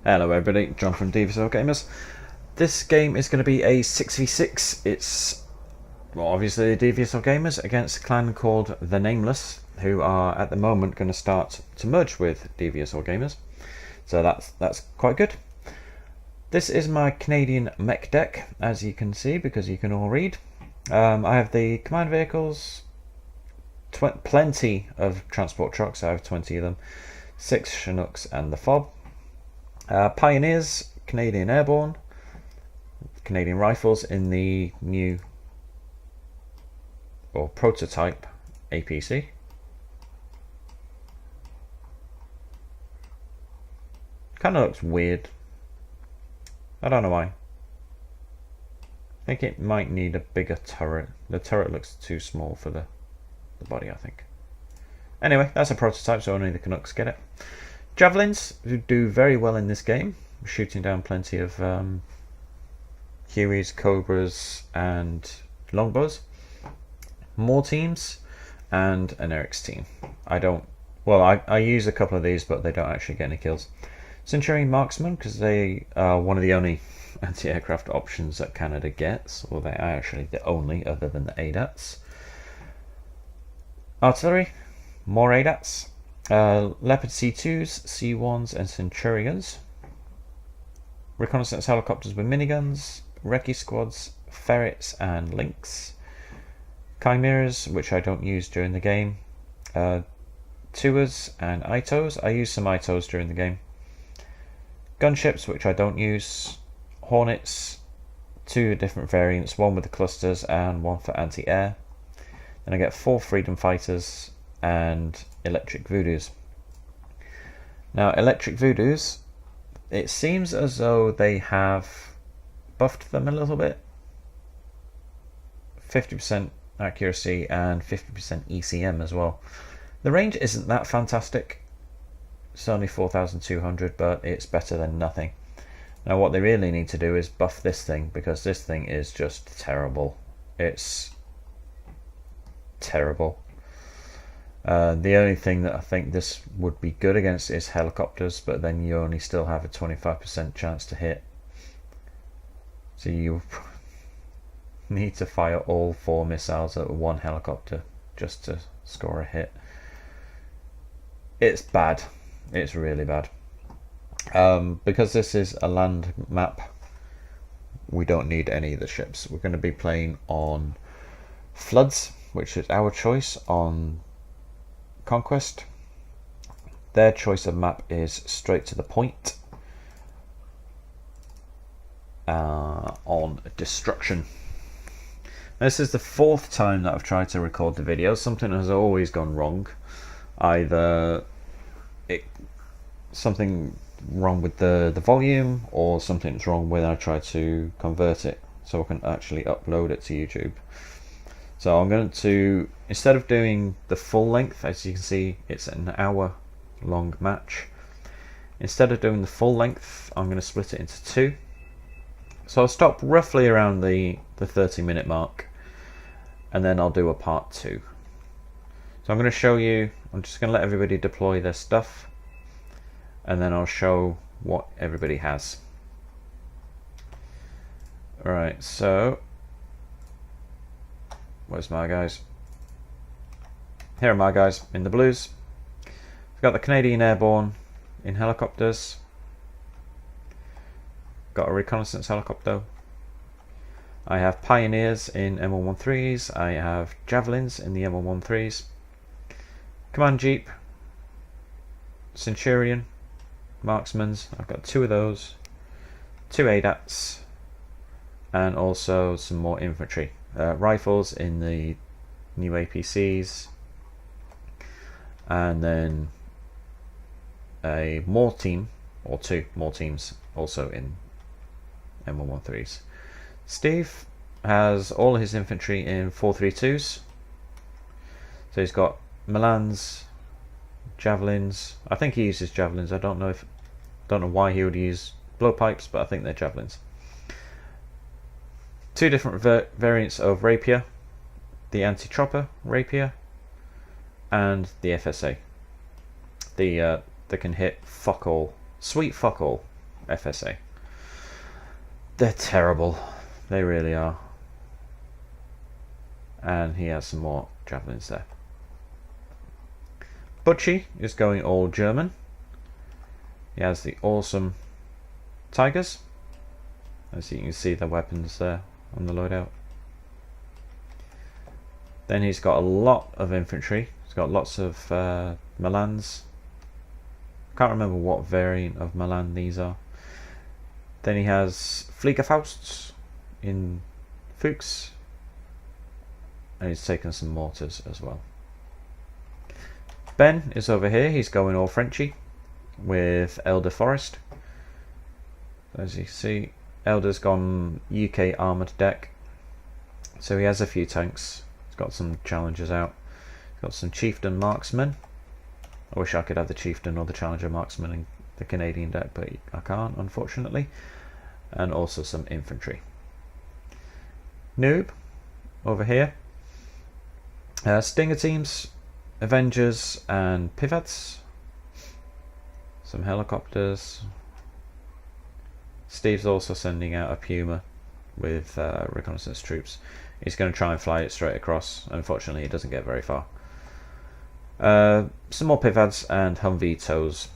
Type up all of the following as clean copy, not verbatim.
Hello everybody, John from Devious Wargamers. This game is going to be a 6v6. It's, well, obviously the Devious Wargamers against a clan called the Nameless, who are at the moment going to start to merge with Devious Wargamers. So that's quite good. This is my Canadian Mech deck, as you can see, because you can all read. I have the command vehicles, plenty of transport trucks, I have 20 of them, 6 Chinooks and the FOB. Pioneers, Canadian Airborne, Canadian Rifles in the new or prototype APC. Kind of looks weird. I don't know why. I think it might need a bigger turret. The turret looks too small for the body, I think. Anyway, that's a prototype, so only the Canucks get it. Javelins do very well in this game, shooting down plenty of Hueys, Cobras and Longbows. More teams and an Eric's team. I use a couple of these, but they don't actually get any kills. Centurion Marksman, because they are one of the only anti-aircraft options that Canada gets, or they are actually the only other than the ADATs. Artillery, more ADATs. Leopard C2s, C1s and Centurions. Reconnaissance helicopters with miniguns, recce squads, ferrets and lynx. Chimeras, which I don't use during the game. Tuas and Itos. I use some Itos during the game. Gunships, which I don't use. Hornets, 2 different variants, one with the clusters and one for anti-air. Then I get 4 freedom fighters and electric voodoos. Now, electric voodoos, it seems as though they have buffed them a little bit. 50% accuracy and 50% ECM as well. The range isn't that fantastic. It's only 4,200, but it's better than nothing. Now, what they really need to do is buff this thing, because this thing is just terrible. It's terrible. The only thing that I think this would be good against is helicopters, but then you only still have a 25% chance to hit. So you need to fire all 4 missiles at 1 helicopter just to score a hit. It's bad. It's really bad. Because this is a land map, we don't need any of the ships. We're going to be playing on Floods, which is our choice on Conquest. Their choice of map is straight to the point on Destruction. This is the 4th time that I've tried to record the video. Something has always gone wrong. Either something wrong with the volume, or something's wrong when I try to convert it so I can actually upload it to YouTube. So I'm going to, instead of doing the full length, as you can see it's an hour long match, instead of doing the full length I'm going to split it into 2. So I'll stop roughly around the 30-minute mark, and then I'll do a part 2. So I'm going to show you, I'm just going to let everybody deploy their stuff, and then I'll show what everybody has. Alright, so where's my guys? Here are my guys in the blues. We've got the Canadian Airborne in helicopters. Got a reconnaissance helicopter. I have Pioneers in M113s. I have Javelins in the M113s. Command Jeep. Centurion. Marksmans. I've got 2 of those. 2 ADATs. And also some more infantry. Rifles in the new APCs, and then a more team, or 2 more teams also in M113s. Steve has all his infantry in 432s, so he's got Milans, Javelins. I think he uses Javelins. I don't know why he would use blowpipes, but I think they're Javelins. 2 different variants of Rapier, the anti-chopper Rapier and the FSA. That can hit fuck all, sweet fuck all, FSA. They're terrible. They really are. And he has some more javelins there. Butchie is going all German. He has the awesome tigers. As you can see, the weapons there on the loadout. Then he's got a lot of infantry. He's got lots of Milans. Can't remember what variant of Milan these are. Then he has Fliegerfausts in Fuchs. And he's taken some mortars as well. Ben is over here. He's going all Frenchy with Elder Forest. As you see, Elder's gone UK armoured deck. So he has a few tanks. He's got some challengers out. He's got some Chieftain Marksmen. I wish I could have the Chieftain or the Challenger Marksman in the Canadian deck, but I can't, unfortunately. And also some infantry. Noob over here. Stinger teams, Avengers and Pivots. Some helicopters. Steve's also sending out a Puma with reconnaissance troops. He's going to try and fly it straight across. Unfortunately, it doesn't get very far. Some more Pivots and Humvee tows.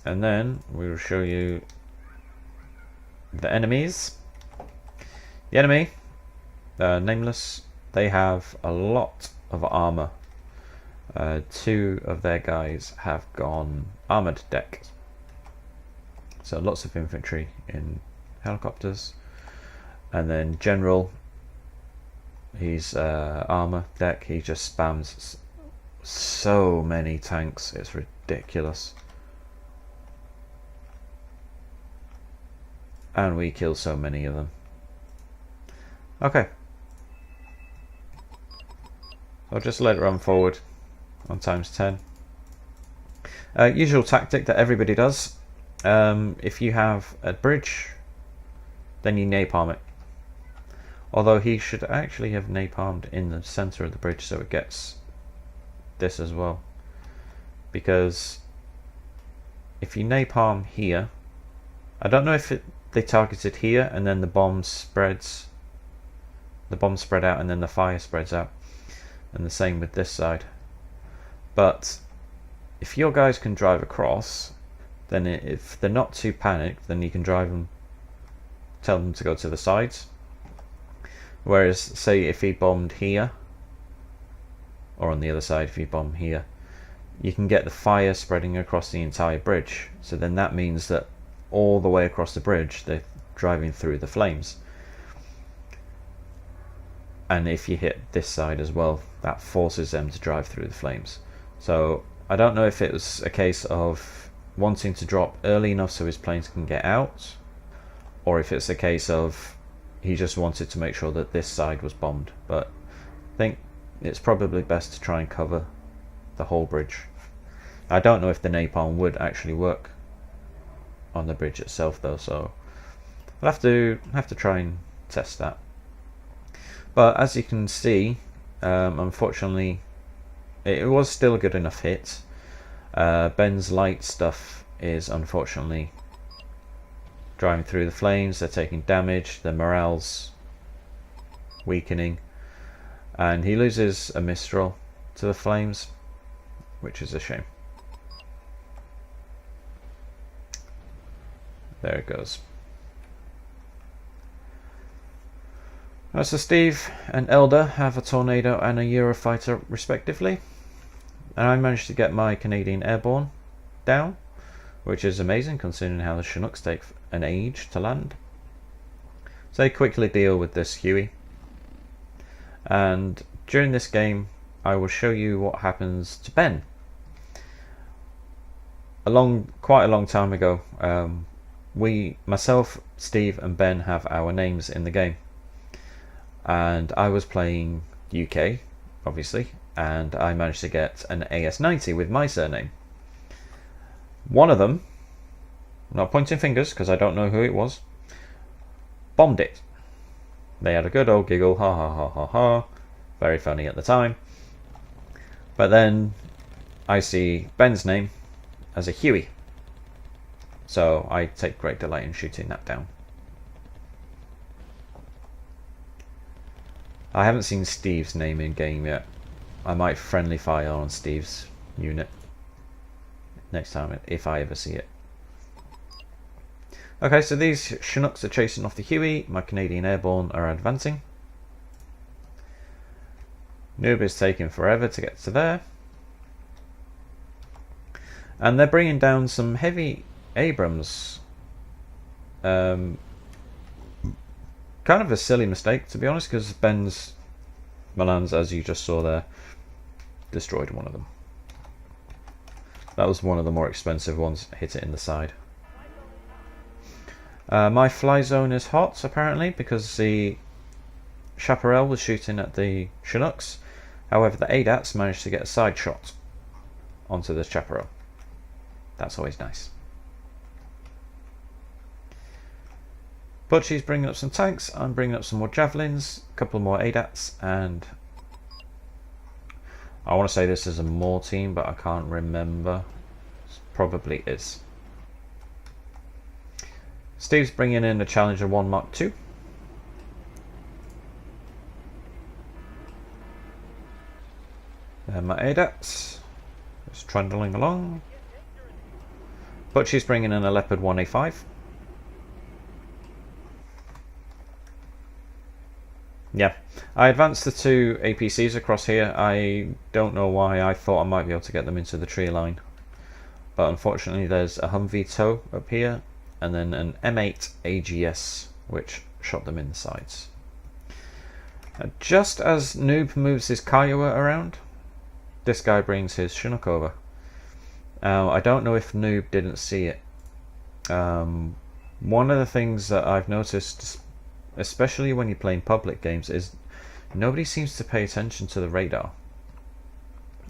And then we will show you the enemies. The enemy, Nameless, they have a lot of armor. Two of their guys have gone armored deck. So lots of infantry in helicopters. And then General, he's armor deck. He just spams so many tanks, it's ridiculous. And we kill so many of them. Okay. I'll just let it run forward on ×10. Usual tactic that everybody does. If you have a bridge, then you napalm it. Although he should actually have napalmed in the center of the bridge so it gets this as well. Because if you napalm here, I don't know if they targeted here and then the bomb spreads. The bomb spread out and then the fire spreads out. And the same with this side. But if your guys can drive across, then if they're not too panicked, then you can drive them, tell them to go to the sides. Whereas, say if he bombed here, or on the other side if you bomb here, you can get the fire spreading across the entire bridge. So then that means that all the way across the bridge they're driving through the flames. And if you hit this side as well, that forces them to drive through the flames. So I don't know if it was a case of wanting to drop early enough so his planes can get out, or if it's a case of he just wanted to make sure that this side was bombed. But I think it's probably best to try and cover the whole bridge. I don't know if the napalm would actually work on the bridge itself though, so I'll have to try and test that. But as you can see, unfortunately it was still a good enough hit. Ben's light stuff is unfortunately driving through the flames. They're taking damage, their morale's weakening, and he loses a Mistral to the flames, which is a shame. There it goes. So Steve and Elder have a Tornado and a Eurofighter respectively, and I managed to get my Canadian Airborne down, which is amazing considering how the Chinooks take an age to land. So they quickly deal with this Huey, and during this game I will show you what happens to Ben. Quite a long time ago, myself, Steve and Ben have our names in the game, and I was playing UK obviously, and I managed to get an AS90 with my surname. One of them, I'm not pointing fingers because I don't know who it was, bombed it. They had a good old giggle, ha ha ha ha ha, very funny at the time. But then I see Ben's name as a Huey. So I take great delight in shooting that down. I haven't seen Steve's name in game yet. I might friendly fire on Steve's unit next time if I ever see it. Okay, so these Chinooks are chasing off the Huey. My Canadian Airborne are advancing. Noob is taking forever to get to there. And they're bringing down some heavy Abrams. Kind of a silly mistake, to be honest, because Ben's Milans, as you just saw there, destroyed one of them. That was one of the more expensive ones, hit it in the side. My fly zone is hot, apparently, because the Chaparral was shooting at the Chinooks. However, the ADATs managed to get a side shot onto the Chaparral. That's always nice. Butchie's bringing up some tanks. I'm bringing up some more javelins, a couple more ADATs, and I want to say this is a more team, but I can't remember. It probably is. Steve's bringing in a Challenger 1 Mark II. And my ADATs just trundling along. Butchie's bringing in a Leopard 1A5. Yeah, I advanced the two APCs across here. I don't know why. I thought I might be able to get them into the tree line, but unfortunately there's a Humvee tow up here and then an M8 AGS which shot them in the sides. Just as Noob moves his Kiowa around, this guy brings his Chinook over. I don't know if Noob didn't see it. One of the things that I've noticed, especially when you're playing public games, is nobody seems to pay attention to the radar.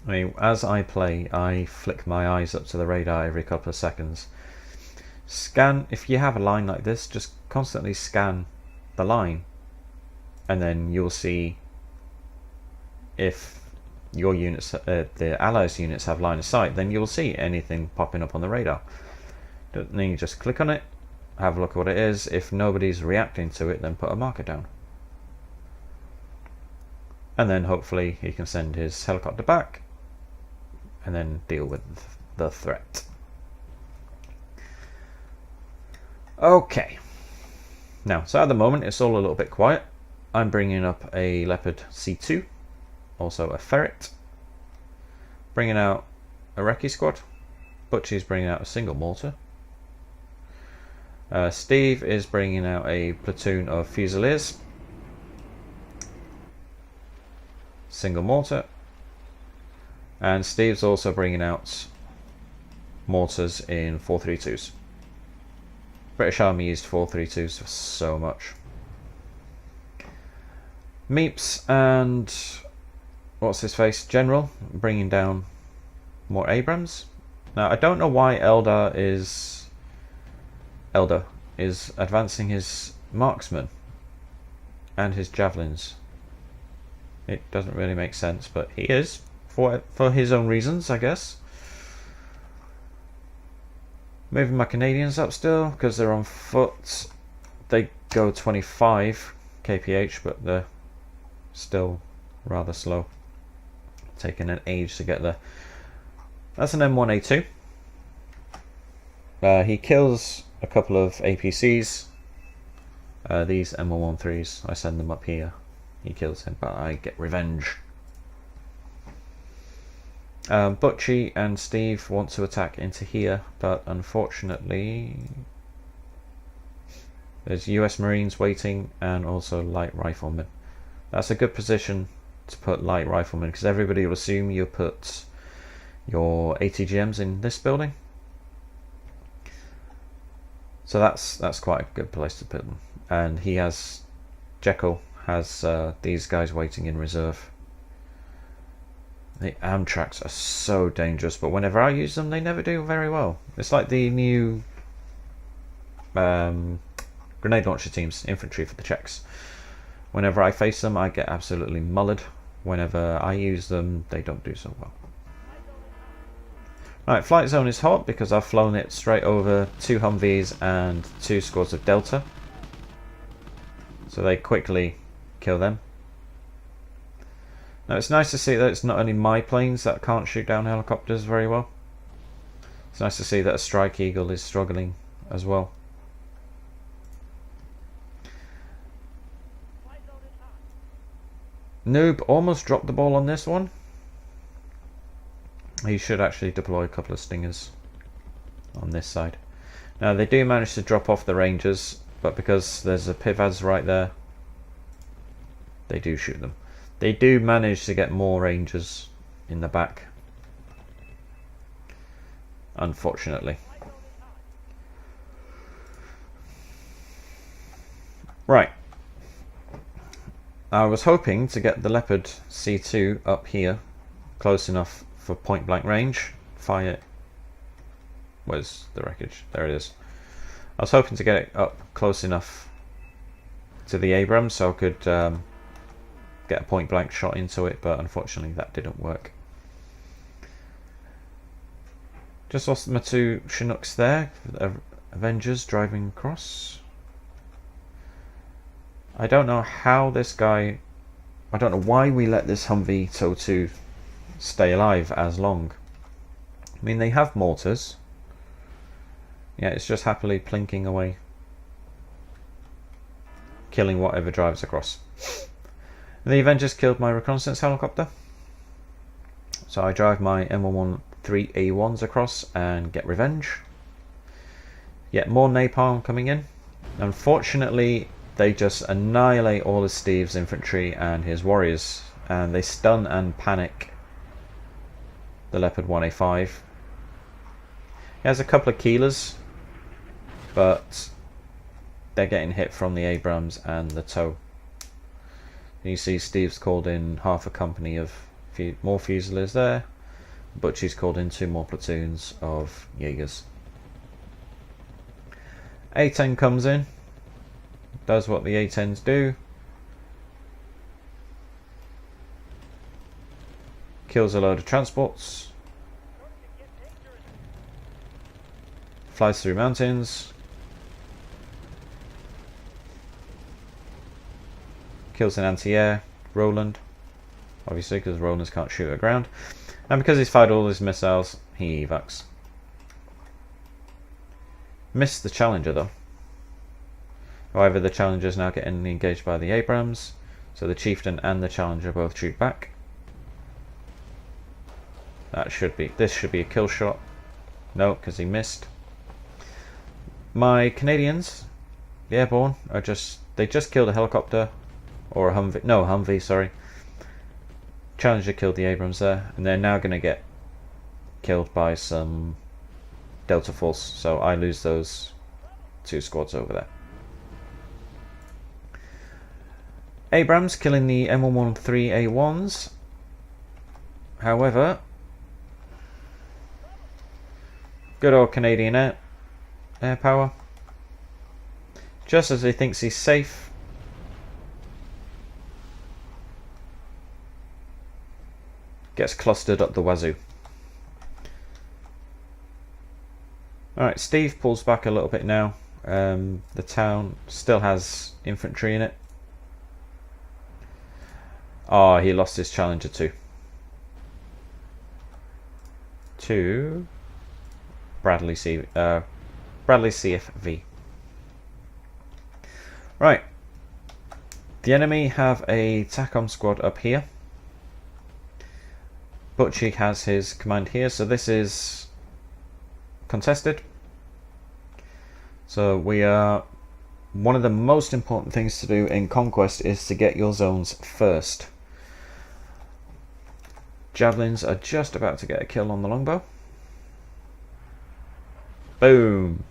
I mean, as I play, I flick my eyes up to the radar every couple of seconds. Scan, if you have a line like this, just constantly scan the line, and then you'll see if your units, the Allies units, have line of sight. Then you'll see anything popping up on the radar. Then you just click on it, have a look at what it is. If nobody's reacting to it, then put a marker down, and then hopefully he can send his helicopter back and then deal with the threat. Okay, now, so at the moment it's all a little bit quiet. I'm bringing up a Leopard C2, also a Ferret, bringing out a recce squad. Butchie's bringing out a single mortar. Steve is bringing out a platoon of Fusiliers, single mortar, and Steve's also bringing out mortars in 432s. British Army used 432s for so much. Meeps and what's his face, General, bringing down more Abrams. Now I don't know why Eldar is advancing his marksmen and his javelins. It doesn't really make sense, but he is for his own reasons, I guess. Moving my Canadians up still because they're on foot. They go 25 kph, but they're still rather slow, taking an age to get there. That's an M1A2. He kills a couple of APCs. These M113s, I send them up here. He kills him, but I get revenge. Butchie and Steve want to attack into here, but unfortunately there's US Marines waiting and also light riflemen. That's a good position to put light riflemen, because everybody will assume you put your ATGMs in this building. So that's quite a good place to put them. And he has, Jekyll has these guys waiting in reserve. The Amtraks are so dangerous, but whenever I use them, they never do very well. It's like the new grenade launcher teams, infantry for the Czechs. Whenever I face them, I get absolutely mullered. Whenever I use them, they don't do so well. Right, flight zone is hot because I've flown it straight over 2 Humvees and 2 squads of Delta. So they quickly kill them. Now it's nice to see that it's not only my planes that can't shoot down helicopters very well. It's nice to see that a Strike Eagle is struggling as well. Noob almost dropped the ball on this one. He should actually deploy a couple of Stingers on this side. Now they do manage to drop off the Rangers, but because there's a Pivaz right there, they do shoot them. They do manage to get more Rangers in the back, unfortunately. Right. I was hoping to get the Leopard C2 up here, close enough for point blank range. Fire. Where's the wreckage? There it is. I was hoping to get it up close enough to the Abrams so I could get a point blank shot into it, but unfortunately that didn't work. Just lost my 2 Chinooks there, Avengers driving across. I don't know how this guy, I don't know why we let this Humvee TOW-2 stay alive as long. I mean, they have mortars. Yeah, it's just happily plinking away, killing whatever drives across. The Avengers killed my reconnaissance helicopter, so I drive my M113A1s across and get revenge. Yet more napalm coming in. Unfortunately, they just annihilate all of Steve's infantry and his warriors, and they stun and panic the Leopard 1A5. He has a couple of keelers, but they're getting hit from the Abrams and the TOW. You see Steve's called in half a company of more Fusiliers there, but she's called in 2 more platoons of Jaegers. A-10 comes in, does what the A-10s do, kills a load of transports, flies through mountains, kills an anti-air, Roland, obviously because Rolands can't shoot at ground, and because he's fired all his missiles, he evacs. Missed the Challenger though. However, the Challenger is now getting engaged by the Abrams, so the Chieftain and the Challenger both shoot back. This should be a kill shot. No, because he missed. My Canadians, the airborne, they just killed a helicopter, or a Humvee, no, Humvee, sorry. Challenger killed the Abrams there, and they're now going to get killed by some Delta Force, so I lose those 2 squads over there. Abrams killing the M113A1s. However, good old Canadian air power. Just as he thinks he's safe, gets clustered up the wazoo. Alright, Steve pulls back a little bit now. The town still has infantry in it. Oh, he lost his Challenger too. To Bradley CFV. Right. The enemy have a TACOM squad up here. Butchie has his command here, so this is contested. So we are, one of the most important things to do in Conquest is to get your zones first. Javelins are just about to get a kill on the longbow. Boom!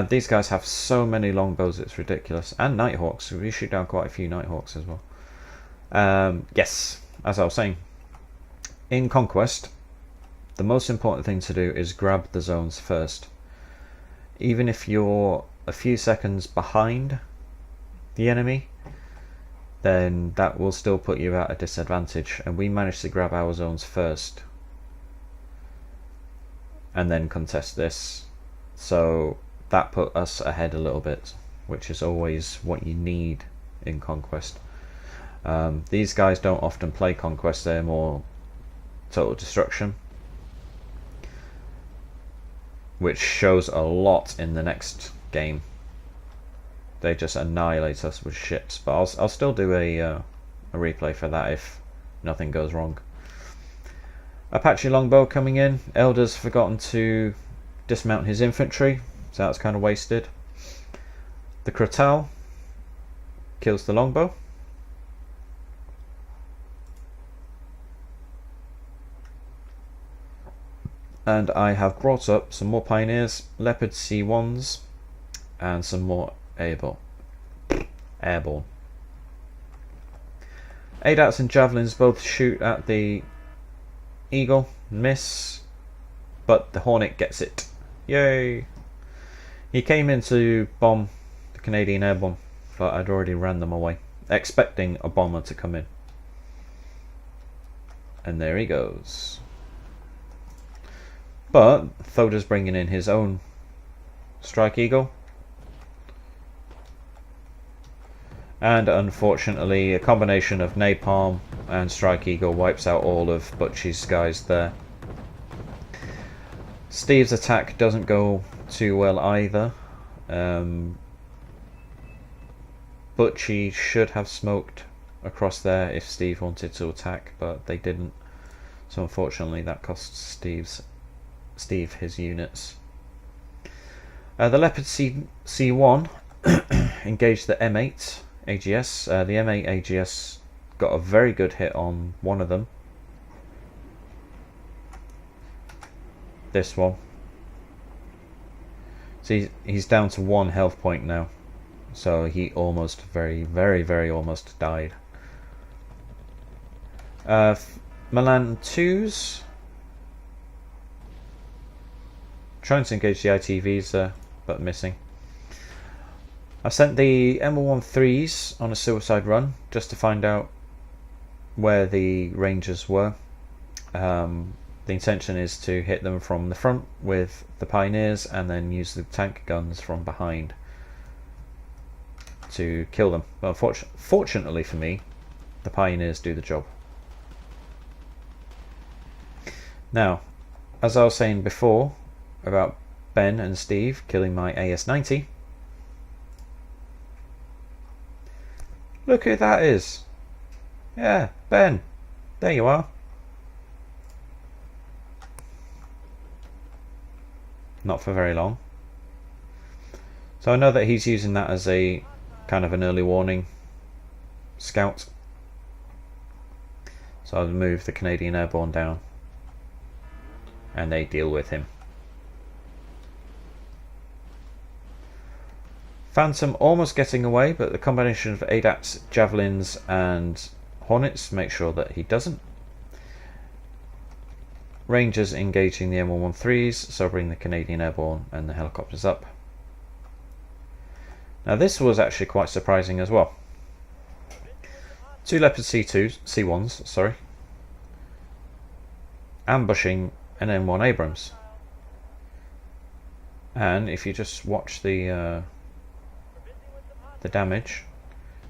These guys have so many longbows, it's ridiculous. And Nighthawks, we shoot down quite a few Nighthawks as well. Yes, as I was saying, in Conquest, the most important thing to do is grab the zones first. Even if you're a few seconds behind the enemy, then that will still put you at a disadvantage, and we managed to grab our zones first and then contest this, so that put us ahead a little bit, which is always what you need in Conquest. These guys don't often play Conquest, they're more total destruction, which shows a lot in the next game. They just annihilate us with ships, but I'll still do a replay for that if nothing goes wrong. Apache longbow coming in. Elder's forgotten to dismount his infantry, so that's kind of wasted. The Crotal kills the longbow. And I have brought up some more pioneers, Leopard C1s, and some more airborne. ADATs and javelins both shoot at the Eagle, miss, but the Hornet gets it. Yay! He came in to bomb the Canadian airborne, but I'd already ran them away, expecting a bomber to come in. And there he goes. But Thoda's bringing in his own Strike Eagle. And unfortunately, a combination of Napalm and Strike Eagle wipes out all of Butchie's guys there. Steve's attack doesn't go too well either. Butchie should have smoked across there if Steve wanted to attack, but they didn't. So unfortunately that costs Steve his units. The Leopard C1 engaged the M8 AGS. The M8 AGS got a very good hit on one of them. This one. See, he's down to 1 health point now. So he almost, very almost died. Milan 2s. Trying to engage the ITVs, but missing. I sent the M13s on a suicide run just to find out where the Rangers were. The intention is to hit them from the front with the Pioneers and then use the tank guns from behind to kill them. But fortunately for me, the Pioneers do the job. Now, as I was saying before about Ben and Steve killing my AS-90, look who that is. Yeah, Ben. There you are. Not for very long. So I know that he's using that as a kind of an early warning scout. So I'll move the Canadian Airborne down and they deal with him. Phantom almost getting away, but the combination of ADATs, Javelins and Hornets make sure that he doesn't. Rangers engaging the M113s, so bring the Canadian Airborne and the helicopters up. Now this was actually quite surprising as well. 2 Leopard C1s, sorry, ambushing an M1 Abrams. And if you just watch the damage,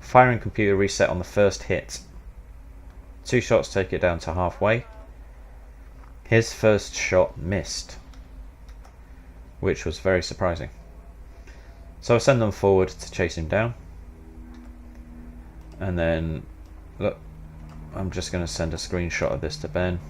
firing computer reset on the first hit. 2 shots take it down to halfway. His first shot missed, which was very surprising. So I send them forward to chase him down. And then, look, I'm just going to send a screenshot of this to Ben.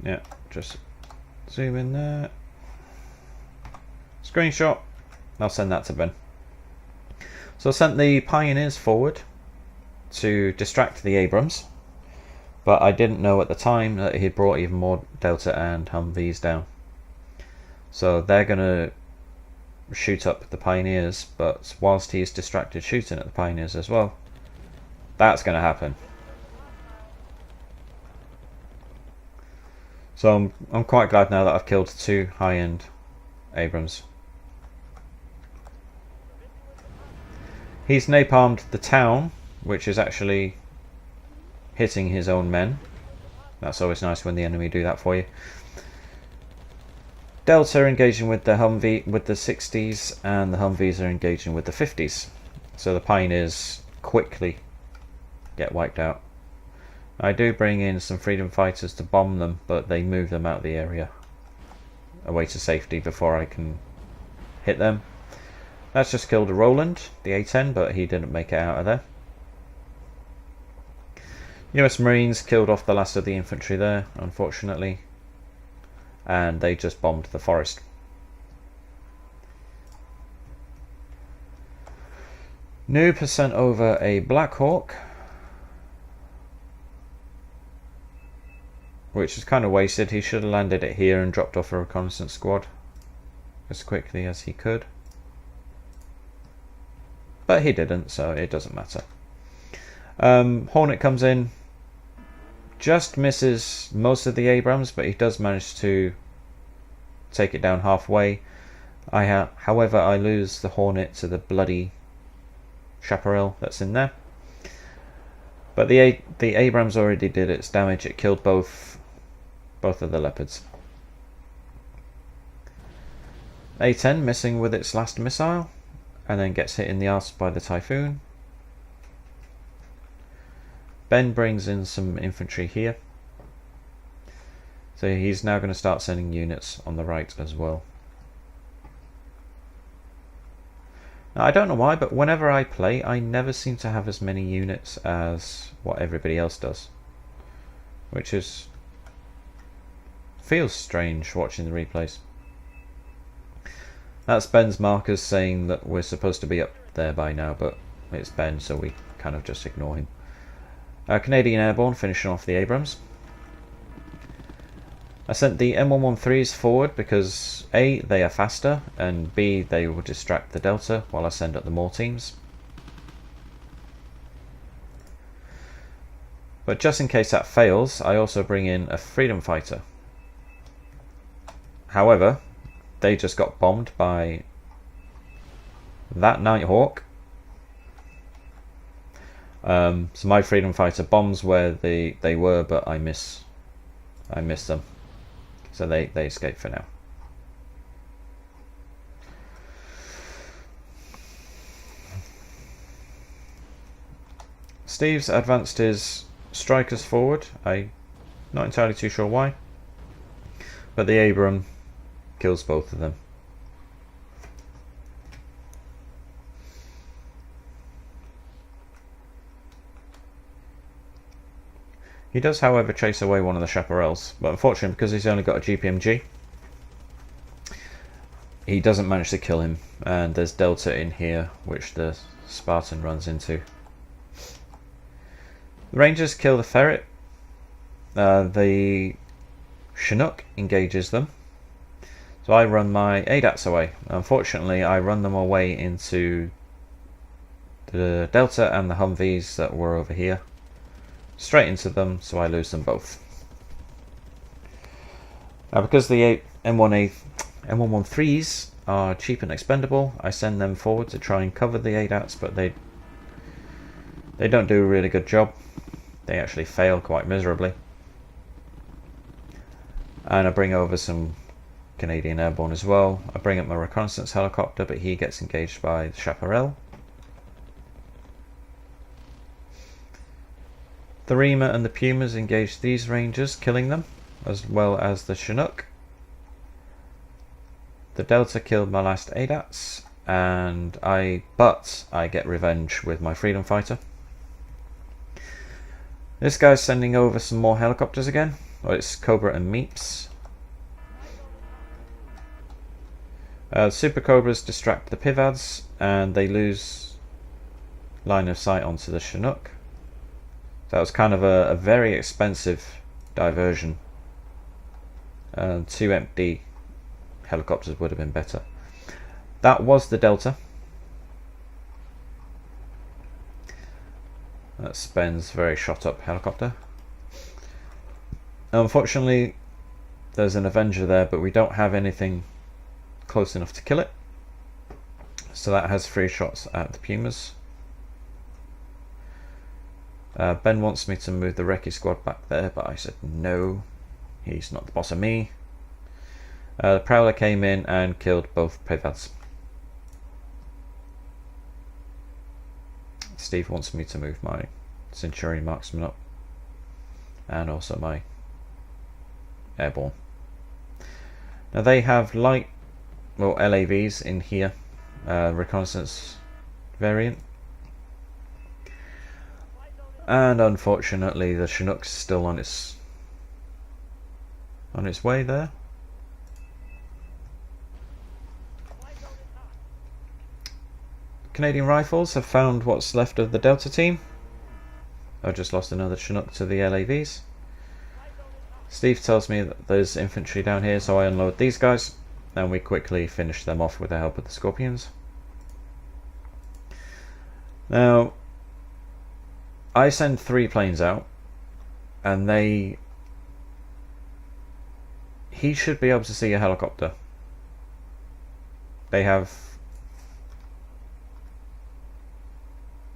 Yeah, just zoom in there. Screenshot. I'll send that to Ben. So I sent the Pioneers forward to distract the Abrams, but I didn't know at the time that he'd brought even more Delta and Humvees down. So they're going to shoot up the Pioneers, but whilst he's distracted shooting at the Pioneers as well, That's going to happen. So I'm quite glad now that I've killed 2 high-end Abrams. He's napalmed the town, which is actually hitting his own men. That's always nice when the enemy do that for you. Delta engaging with the Humvee with the 60s, and the Humvees are engaging with the 50s. So the Pioneers quickly get wiped out. I do bring in some freedom fighters to bomb them, but they move them out of the area away to safety before I can hit them. That's just killed a Roland, the A-10, but he didn't make it out of there. US Marines killed off the last of the infantry there, unfortunately, and they just bombed the forest. Noob has sent over a Black Hawk, which is kind of wasted. He should have landed it here and dropped off a reconnaissance squad as quickly as he could. But he didn't, so it doesn't matter. Hornet comes in, just misses most of the Abrams, but he does manage to take it down halfway. However, I lose the Hornet to the bloody Chaparral that's in there. But the Abrams already did its damage. It killed both of the Leopards. A-10 missing with its last missile, and then gets hit in the arse by the Typhoon. Ben brings in some infantry here, so he's now going to start sending units on the right as well. Now, I don't know why, but whenever I play, I never seem to have as many units as what everybody else does, which feels strange watching the replays. That's Ben's markers saying that we're supposed to be up there by now, but it's Ben, so we kind of just ignore him. Canadian Airborne finishing off the Abrams. I sent the M113s forward because A, they are faster, and B, they will distract the Delta while I send up the more teams. But just in case that fails, I also bring in a Freedom Fighter. However, they just got bombed by that Nighthawk. So my Freedom Fighter bombs where they were, but I miss them. So they escape for now. Steve's advanced his strikers forward. I'm not entirely too sure why, but the Abram kills both of them. He does, however, chase away one of the Chaparrals, but unfortunately, because he's only got a GPMG, he doesn't manage to kill him, and there's Delta in here, which the Spartan runs into. The Rangers kill the Ferret. The Chinook engages them, so I run my ADATs away. Unfortunately, I run them away into the Delta and the Humvees that were over here. Straight into them, so I lose them both. Now, because the M113s are cheap and expendable, I send them forward to try and cover the ADATs, but they don't do a really good job. They actually fail quite miserably. And I bring over some Canadian Airborne as well. I bring up my reconnaissance helicopter, but he gets engaged by the Chaparral. The Rima and the Pumas engage these Rangers, killing them, as well as the Chinook. The Delta killed my last ADATs, but I get revenge with my Freedom Fighter. This guy's sending over some more helicopters again. Oh, it's Cobra and Meeps. Super Cobras distract the Pivads, and they lose line of sight onto the Chinook. That was kind of a very expensive diversion. 2 empty helicopters would have been better. That was the Delta. That's Ben's very shot up helicopter. Unfortunately, there's an Avenger there, but we don't have anything close enough to kill it. So that has 3 shots at the Pumas. Ben wants me to move the recce squad back there, but I said no, he's not the boss of me. The Prowler came in and killed both Privads. Steve wants me to move my Centurion Marksman up, and also my Airborne. Now they have light, well, LAVs in here, reconnaissance variant. And unfortunately the Chinook's still on its way there. Canadian Rifles have found what's left of the Delta team. I've just lost another Chinook to the LAVs. Steve tells me that there's infantry down here, so I unload these guys and we quickly finish them off with the help of the Scorpions. Now I send 3 planes out, and he should be able to see a helicopter. They have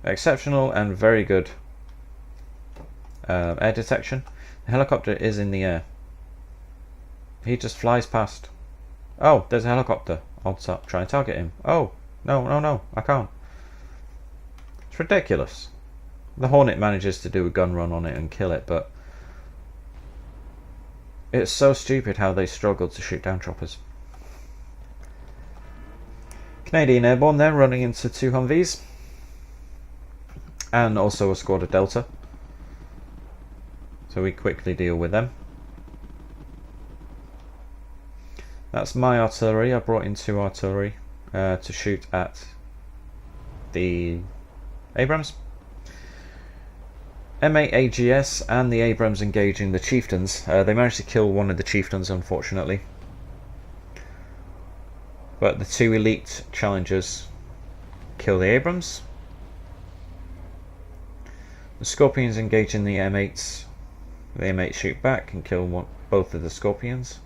exceptional and very good air detection. The helicopter is in the air. He just flies past. Oh, there's a helicopter. I'll try and target him. Oh, no, I can't. It's ridiculous. The Hornet manages to do a gun run on it and kill it, but it's so stupid how they struggle to shoot down choppers. Canadian Airborne there running into 2 Humvees and also a squad of Delta, so we quickly deal with them. That's my artillery. I brought in 2 artillery to shoot at the Abrams. M8 AGS and the Abrams engaging the Chieftains. They managed to kill one of the Chieftains, unfortunately, but the 2 elite challengers kill the Abrams. The Scorpions engaging the M8s. The M8 shoot back and kill both of the Scorpions.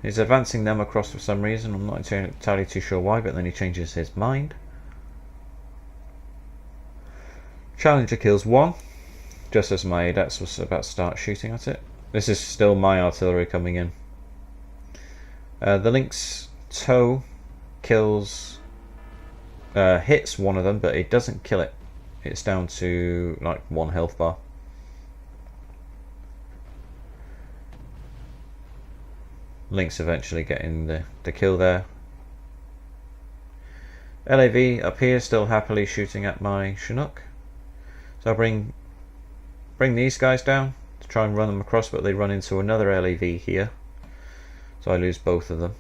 He's advancing them across for some reason. I'm not entirely too sure why, but then he changes his mind. Challenger kills 1, just as my ADATS was about to start shooting at it. This is still my artillery coming in. The Lynx TOW kills, hits one of them, but it doesn't kill it. It's down to like 1 health bar. Lynx eventually getting the kill there. LAV up here still happily shooting at my Chinook. So I bring these guys down to try and run them across, but they run into another LAV here, so I lose both of them.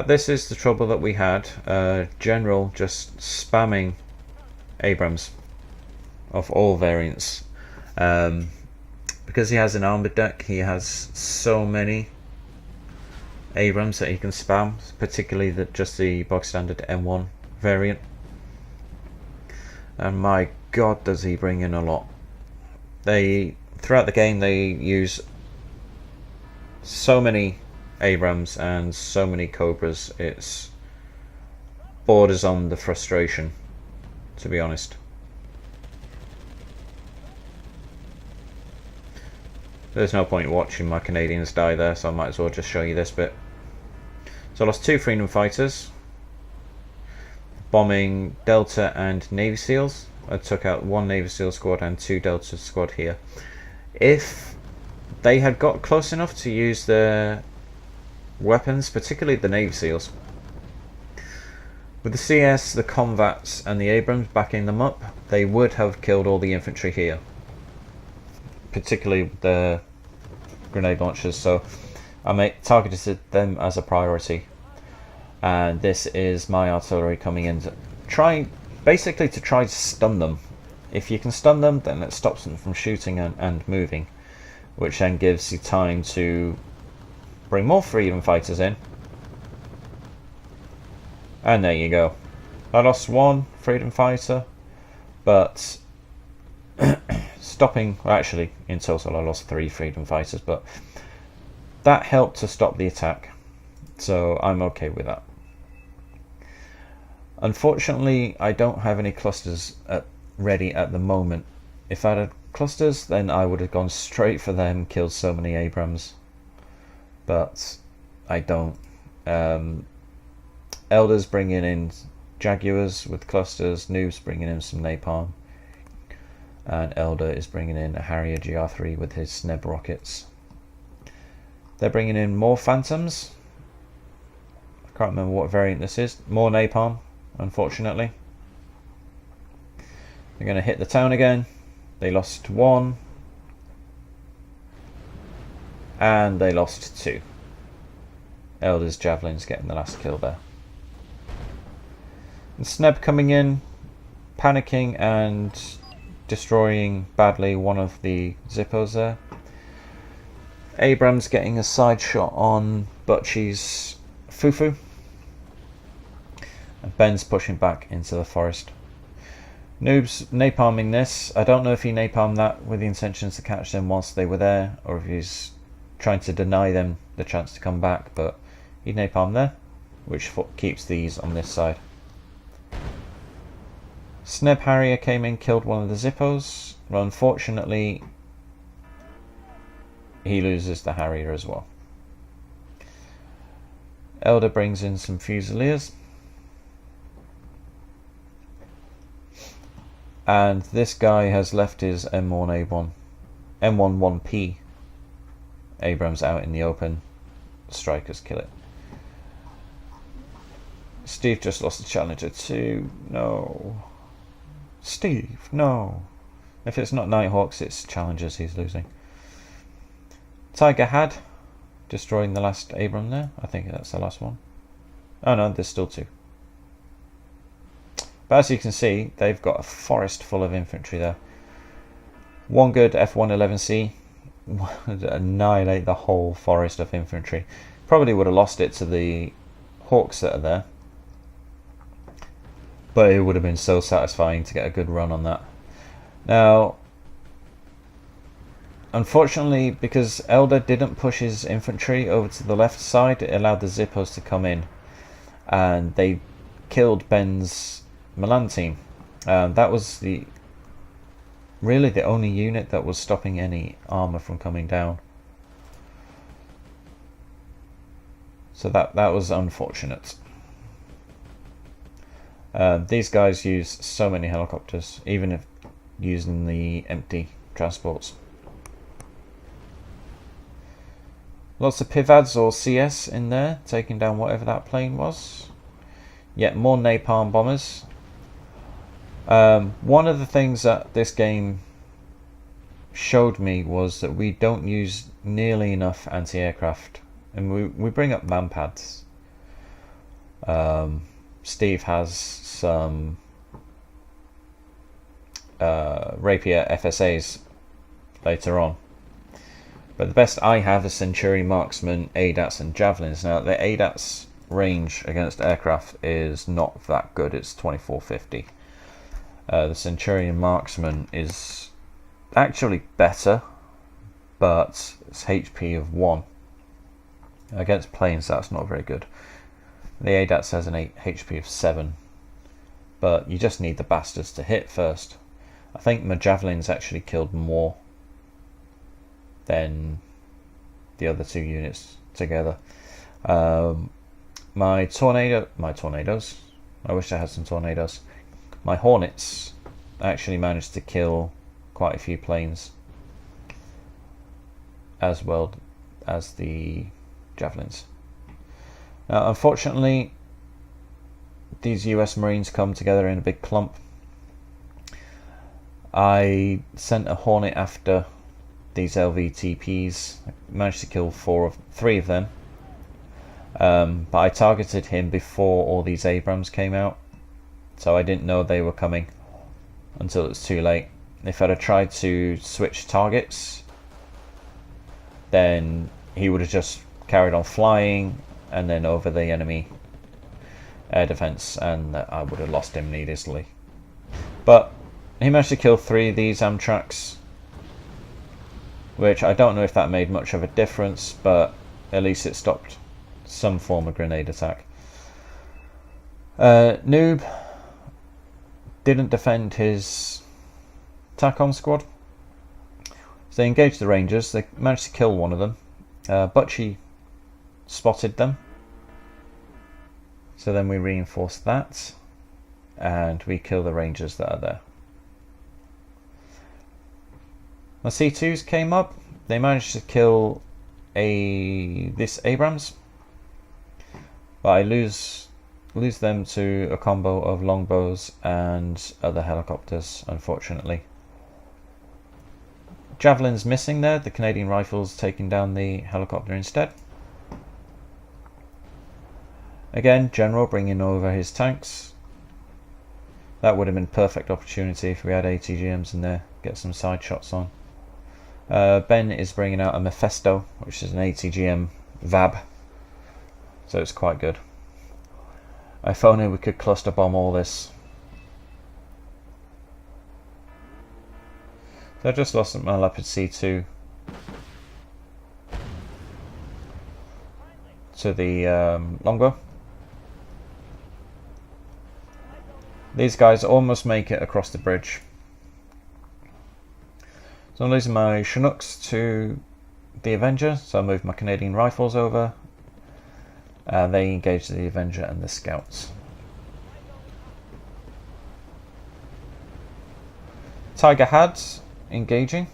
This is the trouble that we had. General just spamming Abrams of all variants. Because he has an armored deck, he has so many Abrams that he can spam, particularly just the bog standard M1 variant. And my god, does he bring in a lot. Throughout the game they use so many Abrams and so many Cobras, it's borders on the frustration, to be honest. There's no point watching my Canadians die there, so I might as well just show you this bit. So I lost 2 Freedom Fighters, bombing Delta and Navy SEALs. I took out 1 Navy SEAL squad and 2 Delta squad here. If they had got close enough to use their weapons, particularly the Navy SEALs, with the CS, the Convats and the Abrams backing them up, they would have killed all the infantry here, particularly the grenade launchers. So I targeted them as a priority, and this is my artillery coming in to try to stun them. If you can stun them, then it stops them from shooting and moving, which then gives you time to bring more Freedom Fighters in And there you go. I lost one freedom fighter, but stopping, well, actually in total I lost 3 freedom fighters, but that helped to stop the attack, so I'm okay with that. Unfortunately, I don't have any clusters ready at the moment. If I had clusters, then I would have gone straight for them, killed so many Abrams, but I don't. Elders bringing in Jaguars with clusters, Noob's bringing in some napalm, and Elder is bringing in a Harrier GR3 with his SNEB rockets. They're bringing in more Phantoms. I can't remember what variant this is. More napalm, unfortunately. They're going to hit the town again. They lost 1. And they lost 2. Elder's Javelins getting the last kill there. And SNEB coming in, panicking and destroying badly one of the Zippos there. Abrams getting a side shot on Butchie's Fufu. And Ben's pushing back into the forest. Noob's napalming this. I don't know if he napalmed that with the intentions to catch them whilst they were there, or if he's trying to deny them the chance to come back, but he napalmed there, which keeps these on this side. SNEB Harrier came in, killed one of the Zippos. Well, unfortunately, he loses the Harrier as well. Elder brings in some Fusiliers. And this guy has left his M11P Abrams out in the open. Strikers kill it. Steve just lost the Challenger too. No. Steve, no. If it's not Nighthawks, it's Challengers he's losing. Tiger had destroying the last Abram there. I think that's the last one. Oh no, there's still 2. But as you can see, they've got a forest full of infantry there. One good F111C would annihilate the whole forest of infantry. Probably would have lost it to the Hawks that are there. But it would have been so satisfying to get a good run on that. Now, unfortunately, because Elder didn't push his infantry over to the left side, it allowed the Zippos to come in. And they killed Ben's Milan team. That was really the only unit that was stopping any armor from coming down. So that was unfortunate. These guys use so many helicopters, even if using the empty transports. Lots of Pivads or CS in there, taking down whatever that plane was. Yet more napalm bombers. One of the things that this game showed me was that we don't use nearly enough anti-aircraft, and we bring up manpads. Steve has some Rapier FSAs later on, but the best I have is Centurion Marksman, ADATs and Javelins. Now the ADATs range against aircraft is not that good, it's 2450. The Centurion Marksman is actually better, but it's HP of 1. Against planes that's not very good. The ADATS has an HP of 7, but you just need the bastards to hit first. I think my Javelins actually killed more than the other 2 units together. My tornadoes, I wish I had some tornadoes. My Hornets actually managed to kill quite a few planes, as well as the Javelins. Now, unfortunately, these US Marines come together in a big clump. I sent a Hornet after these LVTPs. I managed to kill 3 of them. But I targeted him before all these Abrams came out, so I didn't know they were coming until it was too late. If I'd have tried to switch targets, then he would have just carried on flying and then over the enemy. air defense, and I would have lost him needlessly. But he managed to kill 3 of these Amtraks, which I don't know if that made much of a difference, but at least it stopped some form of grenade attack. Noob didn't defend his TACOM squad, so they engaged the Rangers. They managed to kill one of them. Butchie spotted them, so then we reinforced that, and we kill the Rangers that are there. My C2s came up. They managed to kill this Abrams, but I lose them to a combo of longbows and other helicopters, unfortunately. Javelin's missing there. The Canadian rifles taking down the helicopter instead. Again, General bringing over his tanks. That would have been a perfect opportunity if we had ATGMs in there. Get some side shots on. Ben is bringing out a Mephisto, which is an ATGM VAB. So it's quite good. If only we could cluster bomb all this. So I just lost my Leopard C2 to the longbow. These guys almost make it across the bridge. So I'm losing my Chinooks to the Avenger, so I moved my Canadian rifles over. They engage the Avenger and the Scouts. Tiger Hads engaging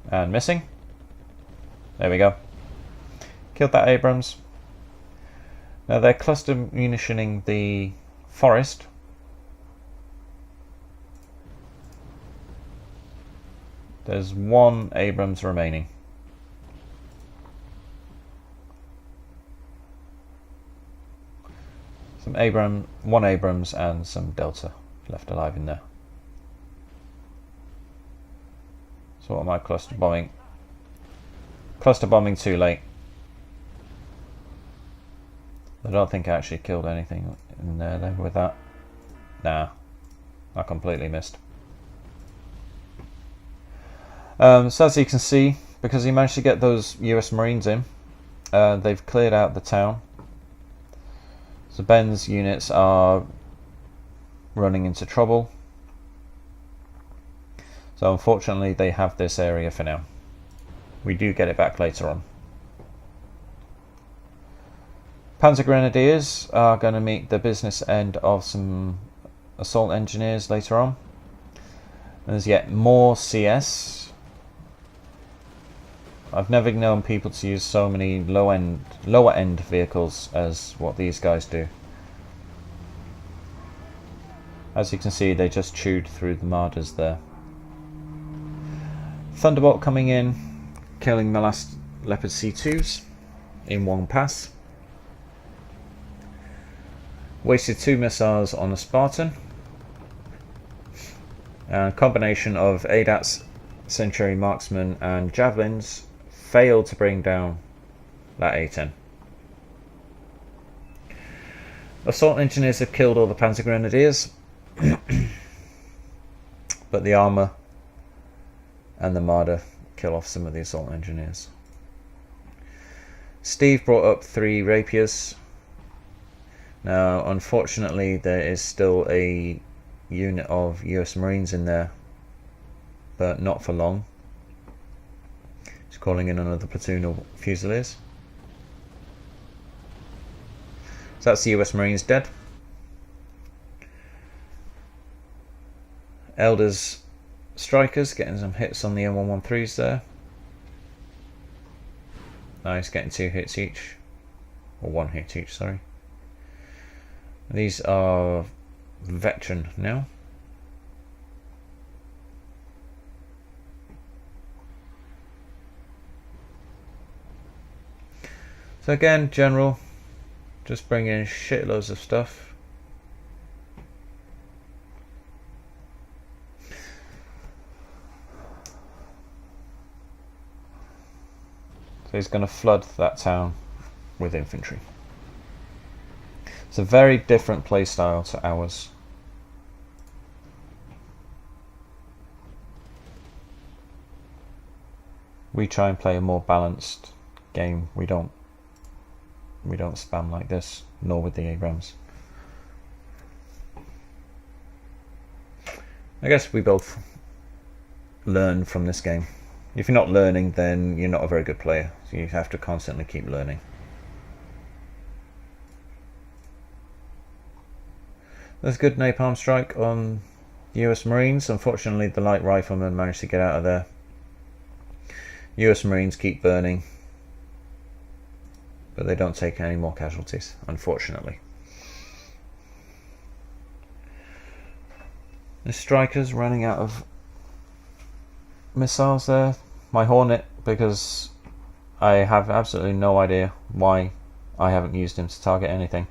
and missing. There we go. Killed that Abrams. Now they're cluster munitioning the forest. There's 1 Abrams remaining. One Abrams and some Delta left alive in there. So what am I cluster bombing? Cluster bombing too late. I don't think I actually killed anything in there then with that. Nah, I completely missed. So as you can see, because he managed to get those US Marines in, they've cleared out the town. So Ben's units are running into trouble. So unfortunately they have this area for now. We do get it back later on. Panzer Grenadiers are going to meet the business end of some assault engineers later on. There's yet more CS. I've never known people to use so many lower end vehicles as what these guys do. As you can see, they just chewed through the Marders there. Thunderbolt coming in, killing the last Leopard C2s in one pass. Wasted 2 missiles on a Spartan. And a combination of ADATs, Century Marksman and Javelins failed to bring down that A-10. Assault engineers have killed all the Panzer Grenadiers, but the armour and the Marder kill off some of the assault engineers. Steve brought up 3 Rapiers. Now unfortunately there is still a unit of US Marines in there, but not for long. He's calling in another platoon of Fusiliers. So that's the US Marines dead. Elders Strikers getting some hits on the M113s there. Nice, getting 2 hits each. Or 1 hit each, sorry. These are veteran now. So again, General, just bring in shitloads of stuff. So he's going to flood that town with infantry. It's a very different playstyle to ours. We try and play a more balanced game. We don't spam like this, nor with the Abrams. I guess we both learn from this game. If you're not learning, then you're not a very good player. So you have to constantly keep learning. There's a good napalm strike on the US Marines. Unfortunately, the light riflemen managed to get out of there. US Marines keep burning, but they don't take any more casualties, unfortunately. The Striker's running out of missiles there. My Hornet, because I have absolutely no idea why I haven't used him to target anything.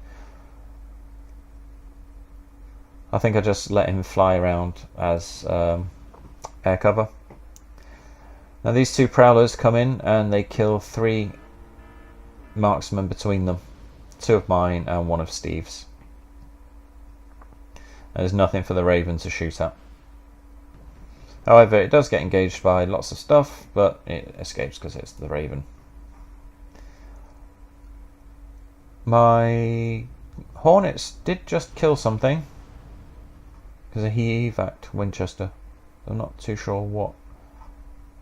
I think I just let him fly around as air cover. Now these two Prowlers come in and they kill 3 marksmen between them. 2 of mine and 1 of Steve's. There's nothing for the Raven to shoot at. However, it does get engaged by lots of stuff, but it escapes because it's the Raven. My Hornets did just kill something, because he evac'd Winchester. I'm not too sure what.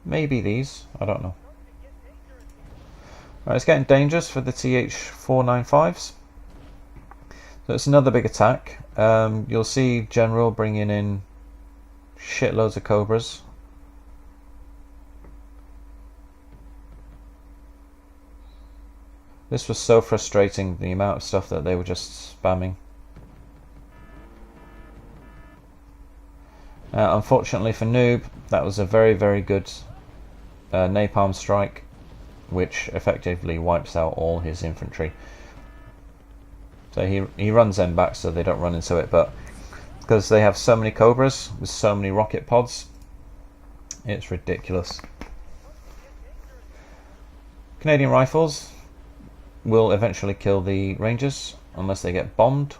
Maybe these, I don't know. Right, it's getting dangerous for the TH-495s. So it's another big attack. You'll see General bringing in shitloads of Cobras. This was so frustrating, the amount of stuff that they were just spamming. Unfortunately for Noob, that was a very, very good napalm strike, which effectively wipes out all his infantry. So he runs them back so they don't run into it, but because they have so many Cobras with so many rocket pods, it's ridiculous. Canadian rifles will eventually kill the Rangers unless they get bombed,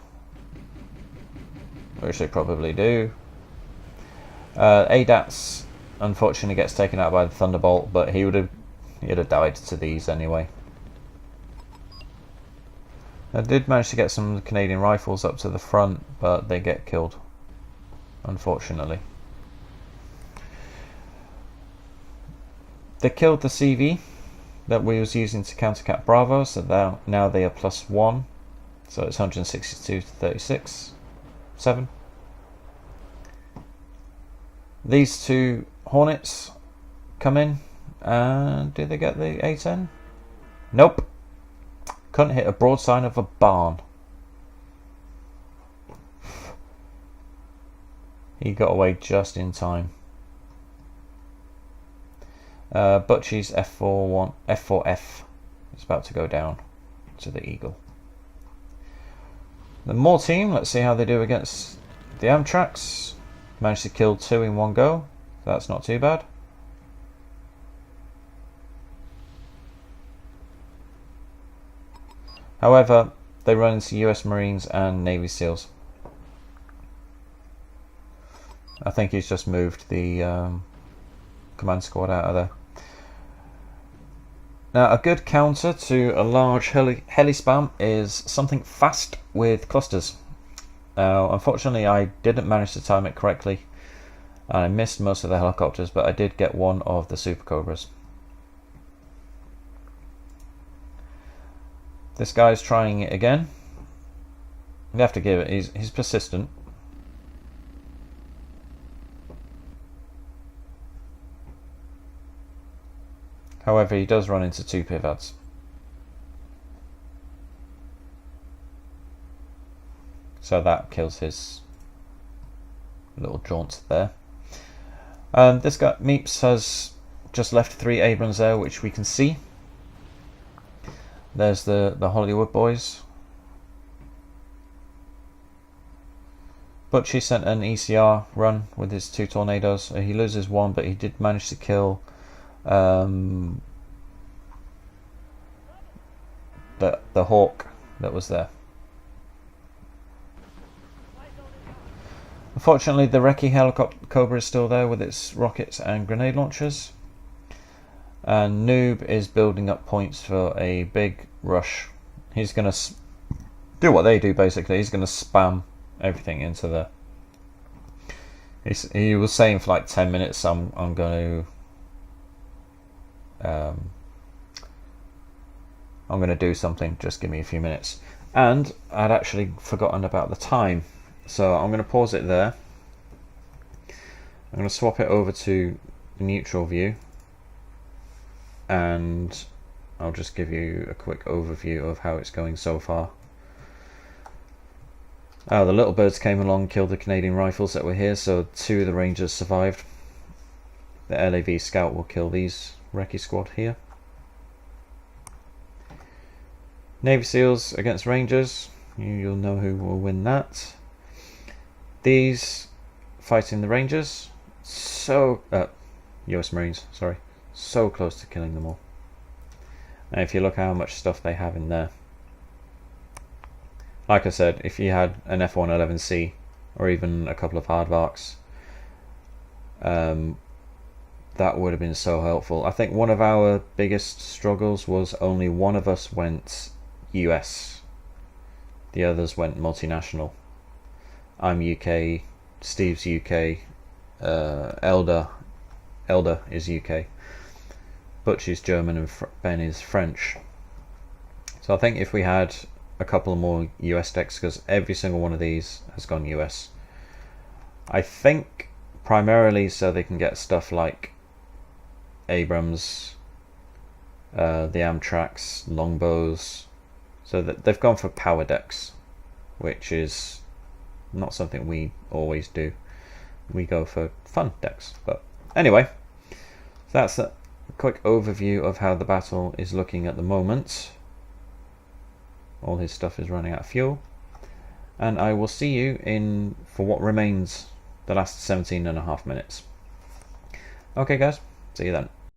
which they probably do. ADATS unfortunately gets taken out by the Thunderbolt, but he'd have died to these anyway. I did manage to get some Canadian rifles up to the front, but they get killed, unfortunately. They killed the CV that we was using to countercap Bravo, so now they are +1, so it's 162 to 36, 7. These 2 Hornets come in, and did they get the A10? Nope. Couldn't hit a broadside of a barn. He got away just in time. Butchie's F4F is about to go down to the Eagle. The Moore team, let's see how they do against the Amtraks. Managed to kill 2 in one go. That's not too bad. However, they run into US Marines and Navy SEALs. I think he's just moved the command squad out of there. Now, a good counter to a large heli spam is something fast with clusters. Now, unfortunately, I didn't manage to time it correctly. I missed most of the helicopters, but I did get one of the Super Cobras. This guy's trying it again. You have to give it. He's persistent. However, he does run into 2 pivots. So that kills his little jaunt there. This guy, Meeps, has just left 3 Abrams there, which we can see. There's the Hollywood boys. Butchie sent an ECR run with his 2 tornadoes. He loses 1, but he did manage to kill the Hawk that was there. Unfortunately, the Recce helicopter Cobra is still there with its rockets and grenade launchers. And Noob is building up points for a big rush. He's going to do what they do basically. He's going to spam everything into there. He was saying for like 10 minutes I'm going to do something, just give me a few minutes. And I'd actually forgotten about the time, so I'm going to pause it there. I'm going to swap it over to the neutral view, and I'll just give you a quick overview of how it's going so far. The little birds came along, killed the Canadian rifles that were here, so 2 of the Rangers survived. The LAV scout will kill these Recce squad here. Navy SEALs against Rangers, you'll know who will win that. These fighting the Rangers, US Marines, sorry, so close to killing them all. And if you look how much stuff they have in there. Like I said, if you had an F111C or even a couple of Hardvarks, that would have been so helpful. I think one of our biggest struggles was only one of us went US. The others went multinational. I'm UK, Steve's UK, Elder is UK, Butch is German, and Ben is French. So I think if we had a couple more US decks, because every single one of these has gone US. I think primarily so they can get stuff like Abrams, the Amtracs, longbows, so that they've gone for power decks, which is not something we always do. We go for fun decks. But anyway, that's a quick overview of how the battle is looking at the moment. All his stuff is running out of fuel, and I will see you in for what remains the last 17.5 minutes. Okay guys, see you then.